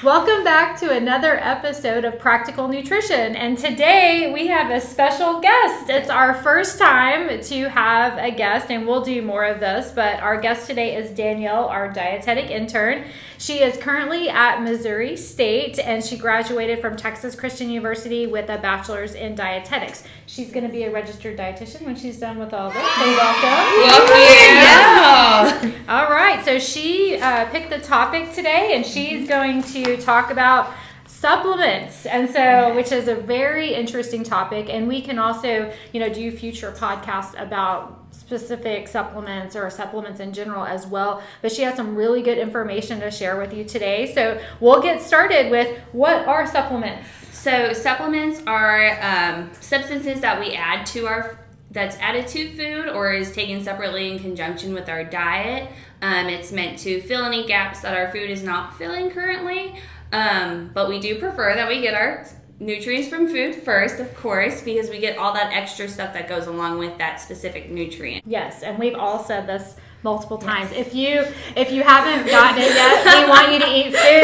Welcome back to another episode of Practical Nutrition. And today we have a special guest. It's our first time to have a guest, and we'll do more of this, but our guest today is Danielle, our dietetic intern. She is currently at Missouri State, and she graduated from Texas Christian University with a bachelor's in dietetics. She's going to be a registered dietitian when she's done with all this. So welcome. Yeah. All right, so she picked the topic today, and she's going to talk about supplements, and so which is a very interesting topic. And we can also, do future podcasts about specific supplements or supplements in general as well. But she has some really good information to share with you today. So we'll get started with what are supplements. So supplements are substances that we add to that's added to food or is taken separately in conjunction with our diet. It's meant to fill any gaps that our food is not filling currently. But we do prefer that we get our nutrients from food first, of course, because we get all that extra stuff that goes along with that specific nutrient. Yes, and we've all said this multiple times. Yes. If you haven't gotten it yet, we want you to eat food.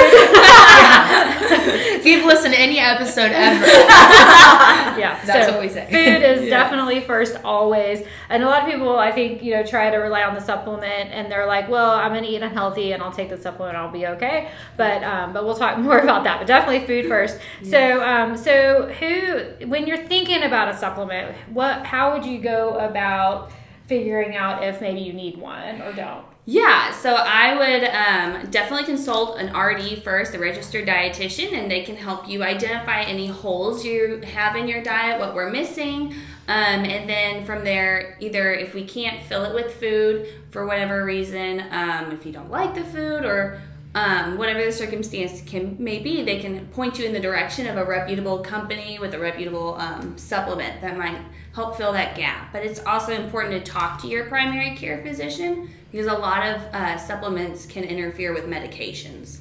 If you've listened to any episode ever, that's what we say. Food is definitely first, always. And a lot of people, I think, try to rely on the supplement, and they're like, well, I'm going to eat unhealthy and I'll take the supplement, I'll be okay. But we'll talk more about that. But definitely food first. Yes. So when you're thinking about a supplement, how would you go about figuring out if maybe you need one or don't? Yeah, so I would definitely consult an RD first, a registered dietitian, and they can help you identify any holes you have in your diet, what we're missing, and then from there, either if we can't fill it with food for whatever reason, if you don't like the food or whatever the circumstance may be, they can point you in the direction of a reputable company with a reputable supplement that might help fill that gap. But it's also important to talk to your primary care physician because a lot of supplements can interfere with medications.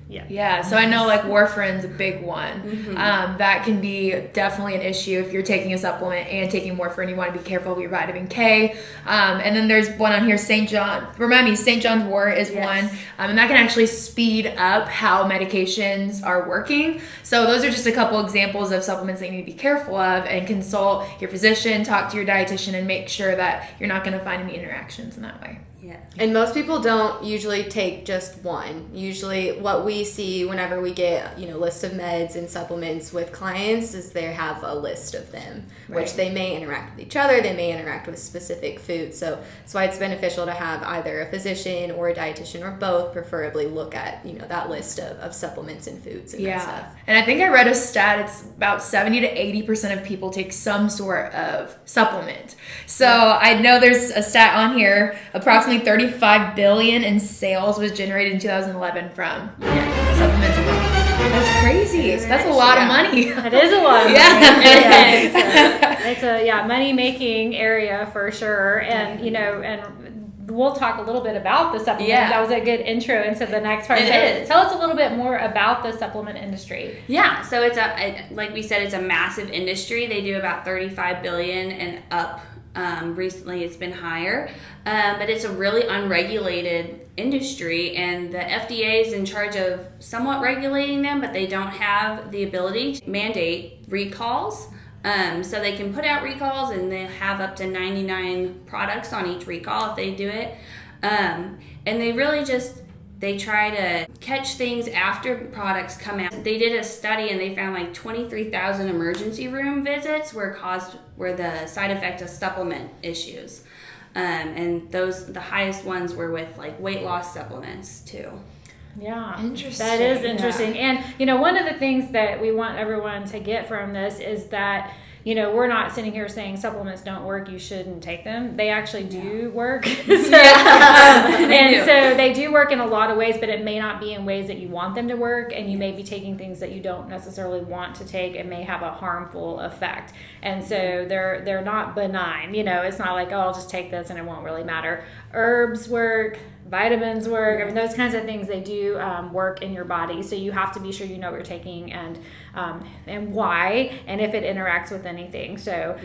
Yeah, so I know like warfarin's a big one. Mm-hmm. That can be definitely an issue if you're taking a supplement and taking warfarin. You want to be careful with your vitamin K. And then there's one on here, St. John's wort is one. And that can actually speed up how medications are working. So those are just a couple examples of supplements that you need to be careful of, and consult your physician, talk to your dietitian, and make sure that you're not going to find any interactions in that way. Yeah. And most people don't usually take just one. Usually what we see whenever we get, list of meds and supplements with clients is they have a list of them, which they may interact with each other, they may interact with specific foods. So that's why it's beneficial to have either a physician or a dietitian or both, preferably look at, that list of supplements and foods and that stuff. And I think I read a stat, it's about 70 to 80% of people take some sort of supplement. So I know there's a stat on here, approximately 35 billion in sales was generated in 2011 from supplements. That's crazy. That's a lot of money. It is a lot of money. It's a money-making area for sure. And, and we'll talk a little bit about the supplement. That was a good intro into the next part. Tell us a little bit more about the supplement industry. Yeah, so like we said, it's a massive industry. They do about 35 billion and up. Recently it's been higher, but it's a really unregulated industry, and the FDA is in charge of somewhat regulating them, but they don't have the ability to mandate recalls. So they can put out recalls, and they have up to 99 products on each recall if they do it. And they really they try to catch things after products come out. They did a study and they found like 23,000 emergency room visits were the side effect of supplement issues. And the highest ones were with like weight loss supplements too. Yeah, interesting. That is interesting. And, one of the things that we want everyone to get from this is that, we're not sitting here saying supplements don't work, you shouldn't take them. They actually do work. So they do work in a lot of ways, but it may not be in ways that you want them to work, and you may be taking things that you don't necessarily want to take and may have a harmful effect. And so they're not benign. It's not like, oh, I'll just take this and it won't really matter. Herbs work, vitamins work. I mean, those kinds of things, they do work in your body. So you have to be sure you know what you're taking and why, and if it interacts with anything. So,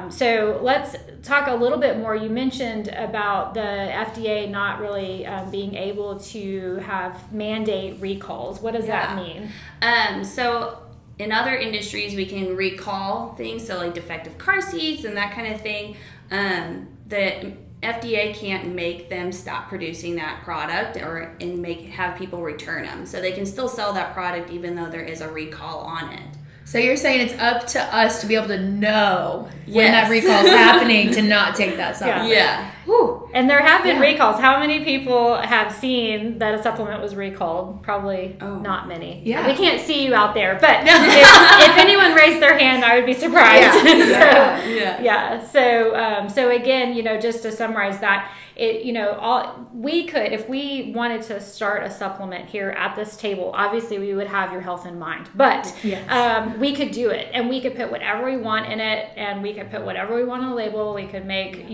so let's talk a little bit more. You mentioned about the FDA not really being able to have mandate recalls. What does that mean? So in other industries, we can recall things, so like defective car seats and that kind of thing. The FDA can't make them stop producing that product and have people return them. So they can still sell that product even though there is a recall on it. So you're saying it's up to us to be able to know when that recall is happening to not take that supplement. Yeah. Whew. And there have been recalls. How many people have seen that a supplement was recalled? Probably not many. Yeah. We can't see you out there, but if anyone raised their hand, I would be surprised. So again, just to summarize that, we could, if we wanted to start a supplement here at this table, obviously we would have your health in mind, but we could do it, and we could put whatever we want in it, and we could put whatever we want on the label. We could make,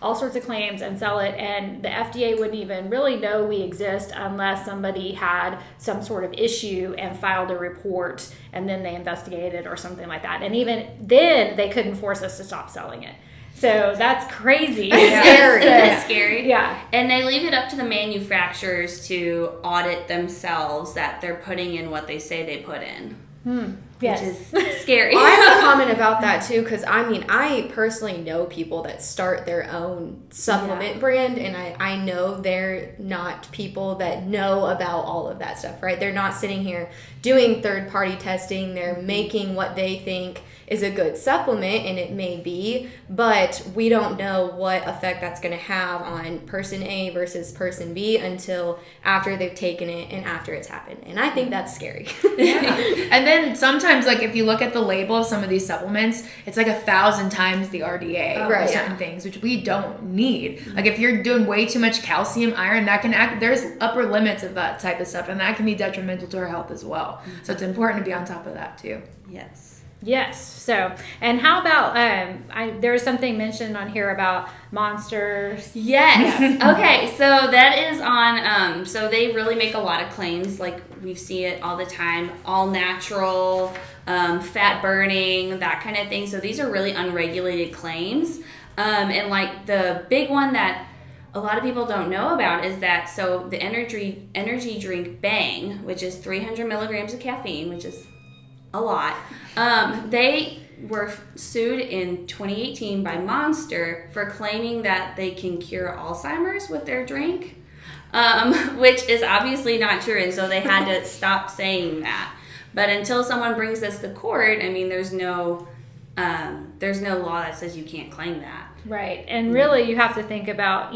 all sorts of claims and sell it, and the FDA wouldn't even really know we exist unless somebody had some sort of issue and filed a report, and then they investigated or something like that. And even then, they couldn't force us to stop selling it. So that's crazy. It's scary. Yeah. And they leave it up to the manufacturers to audit themselves that they're putting in what they say they put in. Yes. Which is scary. I have a comment about that too, because I personally know people that start their own supplement brand, and I know they're not people that know about all of that stuff, right? They're not sitting here doing third-party testing. They're making what they think is a good supplement, and it may be, but we don't know what effect that's going to have on person A versus person B until after they've taken it and after it's happened. And I think that's scary. And then sometimes, like, if you look at the label of some of these supplements, it's like 1,000 times the RDA for certain things, which we don't need. Like, if you're doing way too much calcium, iron, that can act, there's upper limits of that type of stuff, and that can be detrimental to our health as well. So it's important to be on top of that too. Yes. So, and how about there's something mentioned on here about monsters. Yes. Okay. So that is on. So they really make a lot of claims. Like we see it all the time. All natural, fat burning, that kind of thing. So these are really unregulated claims. And like the big one that a lot of people don't know about is that the energy drink Bang, which is 300 milligrams of caffeine, which is a lot. They were sued in 2018 by Monster for claiming that they can cure Alzheimer's with their drink, which is obviously not true, and so they had to stop saying that. But until someone brings this to court, I mean, there's no law that says you can't claim that. Right. And really you have to think about,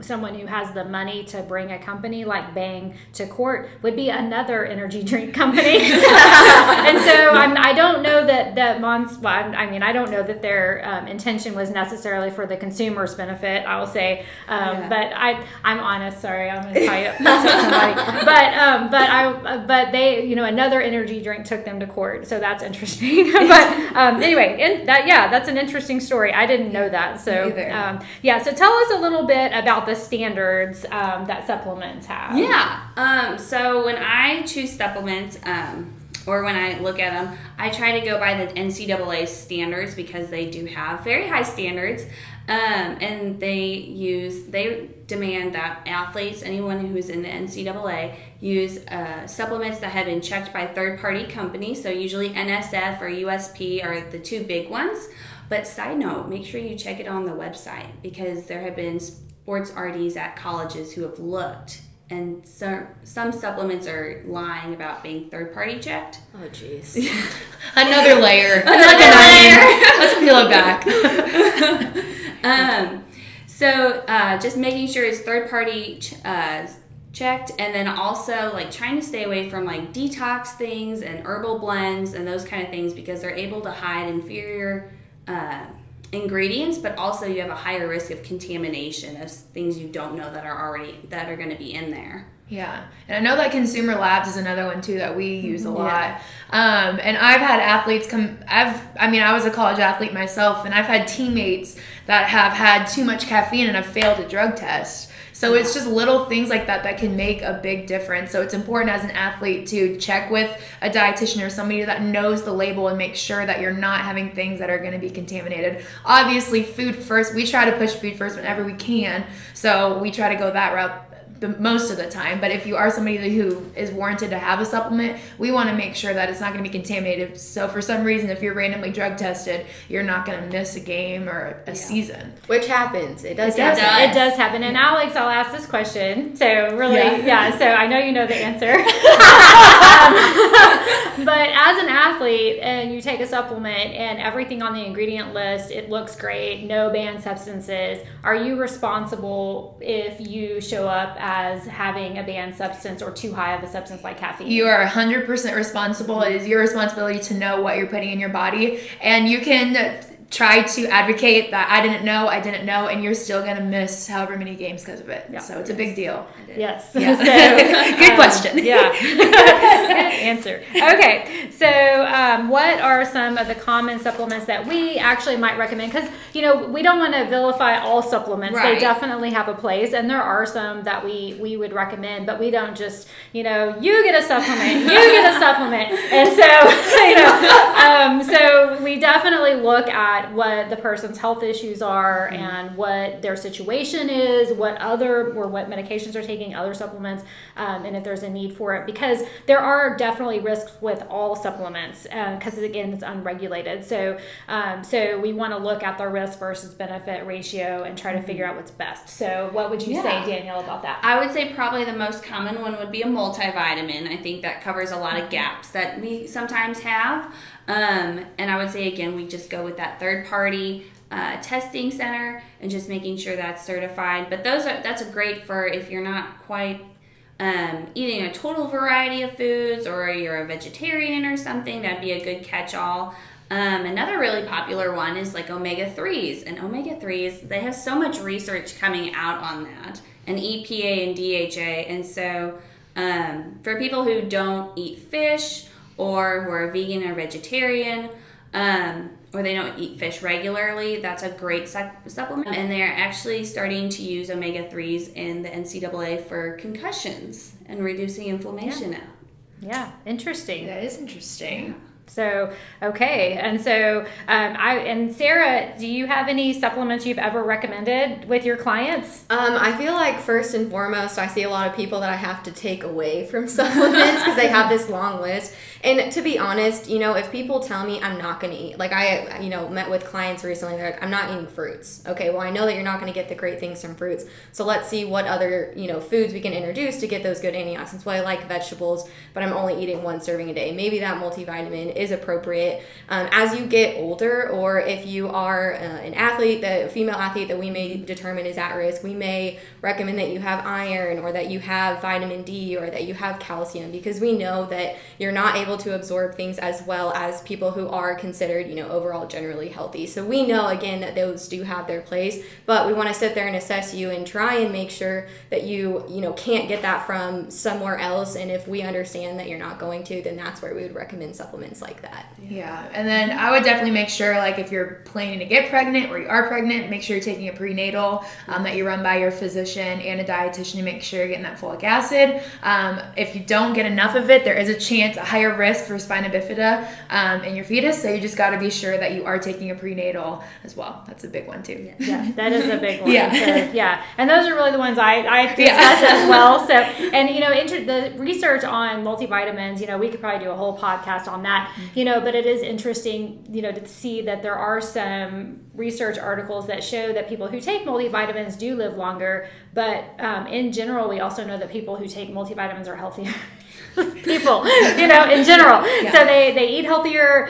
someone who has the money to bring a company like Bang to court would be another energy drink company. And so I don't know that I don't know that their intention was necessarily for the consumer's benefit, I will say. But I'm honest, sorry, I'm going to tie up somebody. But they, another energy drink took them to court. So that's interesting. But anyway, that's an interesting story. I didn't know that. So, so tell us a little bit about the standards that supplements have. Yeah. So when I choose supplements, or when I look at them, I try to go by the NCAA standards because they do have very high standards. And they demand that athletes, anyone who's in the NCAA, use supplements that have been checked by third-party companies. So usually NSF or USP are the two big ones. But side note, make sure you check it on the website because there have been sports RDs at colleges who have looked, and some supplements are lying about being third-party checked. Oh, jeez. Another layer. Let's peel it back. So just making sure it's third-party checked, and then also like trying to stay away from like detox things and herbal blends and those kind of things because they're able to hide inferior ingredients, but also you have a higher risk of contamination of things you don't know that are going to be in there. Yeah, and I know that Consumer Labs is another one too that we use a lot. And I've had athletes I was a college athlete myself, and I've had teammates that have had too much caffeine and have failed a drug test. So it's just little things like that that can make a big difference. So it's important as an athlete to check with a dietitian or somebody that knows the label and make sure that you're not having things that are going to be contaminated. Obviously, food first. We try to push food first whenever we can. So we try to go that route most of the time. But if you are somebody who is warranted to have a supplement, we want to make sure that it's not going to be contaminated. So for some reason, if you're randomly drug tested, you're not going to miss a game or a season. Which happens. It does happen. happen. It does happen. And Alix, I'll ask this question. So really, so I know you know the answer. But as an athlete and you take a supplement and everything on the ingredient list, it looks great, no banned substances, are you responsible if you show up as having a banned substance or too high of a substance like caffeine? You are 100% responsible. It is your responsibility to know what you're putting in your body, and you can try to advocate that I didn't know, and you're still going to miss however many games because of it. Yeah. So it's a big deal. Yes. Yeah. So, good question. Yeah. Good answer. Okay. So what are some of the common supplements that we actually might recommend? Because, we don't want to vilify all supplements. Right. They definitely have a place, and there are some that we would recommend, but we don't just, you get a supplement, you get a supplement. And so, so we definitely look at what the person's health issues are and what their situation is, what medications are taking, other supplements, and if there's a need for it, because there are definitely risks with all supplements because again, it's unregulated. So we want to look at the risk versus benefit ratio and try to figure out what's best. So what would you say, Danielle, about that? I would say probably the most common one would be a multivitamin. I think that covers a lot of gaps that we sometimes have. And I would say, again, we just go with that third-party testing center and just making sure that's certified. But that's great for if you're not quite eating a total variety of foods, or you're a vegetarian or something. That'd be a good catch-all. Another really popular one is like omega-3s. And omega-3s, they have so much research coming out on that, and EPA and DHA. And so for people who don't eat fish, or who are vegan or vegetarian, or they don't eat fish regularly, that's a great supplement. And they're actually starting to use omega-3s in the NCAA for concussions and reducing inflammation now. Yeah, interesting. That is interesting. So, okay. And so, and Sara, do you have any supplements you've ever recommended with your clients? I feel like first and foremost, I see a lot of people that I have to take away from supplements because they have this long list. And to be honest, if people tell me I'm not going to eat, like I, met with clients recently, they're like, I'm not eating fruits. Okay, well, I know that you're not going to get the great things from fruits. So let's see what other, foods we can introduce to get those good antioxidants. Well, I like vegetables, but I'm only eating 1 serving a day. Maybe that multivitamin is appropriate. As you get older, or if you are an athlete, a female athlete that we may determine is at risk, we may recommend that you have iron, or that you have vitamin D, or that you have calcium, because we know that you're not able to absorb things as well as people who are considered, overall generally healthy. So we know, again, that those do have their place, but we want to sit there and assess you and try and make sure that you can't get that from somewhere else. And if we understand that you're not going to, then that's where we would recommend supplements like that. Yeah, and then I would definitely make sure, like, if you're planning to get pregnant or you are pregnant, make sure you're taking a prenatal, that you run by your physician and a dietitian to make sure you're getting that folic acid. If you don't get enough of it, there is a higher risk for spina bifida in your fetus, so you just got to be sure that you are taking a prenatal as well. That's a big one too. Yeah, that is a big one. Yeah. So, yeah, and those are really the ones I discuss as well. So, and the research on multivitamins, we could probably do a whole podcast on that, but it is interesting, to see that there are some research articles that show that people who take multivitamins do live longer, but in general, we also know that people who take multivitamins are healthier. People, in general. Yeah. So they eat healthier.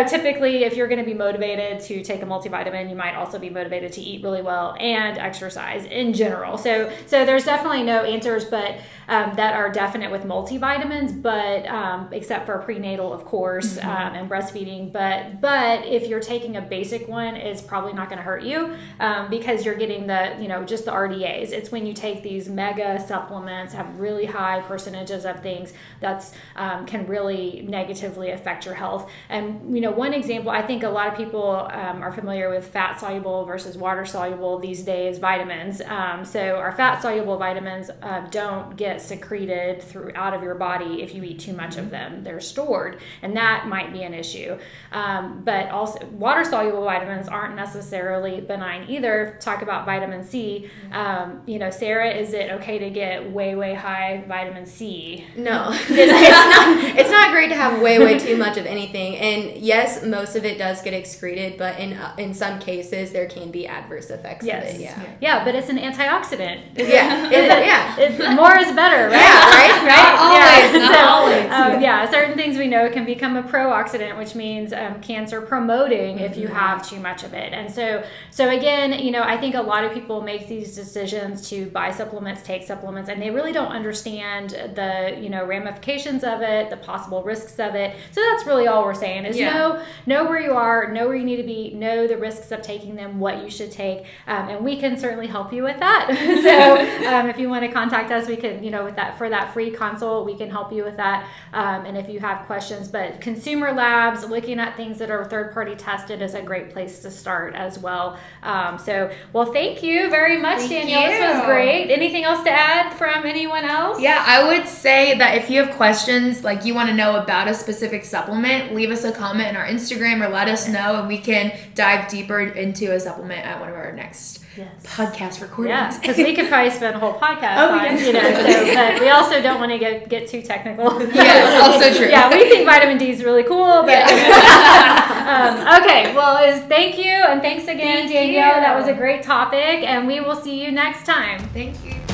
Typically, if you're going to be motivated to take a multivitamin, you might also be motivated to eat really well and exercise in general. So there's definitely no answers, but that are definite with multivitamins, but except for prenatal, of course, and breastfeeding. But if you're taking a basic one, it's probably not going to hurt you because you're getting the, just the RDAs. It's when you take these mega supplements, have really high percentages of things that's can really negatively affect your health. And, one example, I think a lot of people are familiar with fat soluble versus water soluble these days vitamins. So our fat soluble vitamins don't get secreted out of your body if you eat too much of them. They're stored, and that might be an issue. But also water soluble vitamins aren't necessarily benign either. Talk about vitamin C. Sarah, is it okay to get way high vitamin C? No, it's not great to have way too much of anything. And yes, most of it does get excreted, but in some cases there can be adverse effects of it. Yeah, but it's an antioxidant. More is better, right? Yeah, right. Not always. Certain things we know can become a pro-oxidant, which means cancer promoting if you have too much of it. And so again, I think a lot of people make these decisions to buy supplements, take supplements, and they really don't understand the ramifications of it, the possible risks of it. So that's really all we're saying is know where you are, know where you need to be, know the risks of taking them, what you should take, and we can certainly help you with that. So if you want to contact us, we can, with that, for that free consult, we can help you with that. And if you have questions, but consumer labs, looking at things that are third-party tested is a great place to start as well. Thank you very much, Danielle. This was great. Anything else to add from anyone else? Yeah, I would say that if you have questions, like you want to know about a specific supplement, leave us a comment in our Instagram or let us know, and we can dive deeper into a supplement at one of our next podcast recordings. Yeah, because we could probably spend a whole podcast on, but we also don't want to get too technical. Yes, also true. Yeah, we think vitamin D is really cool, but okay. Well, thank you, and thanks again, Danielle. That was a great topic, and we will see you next time. Thank you.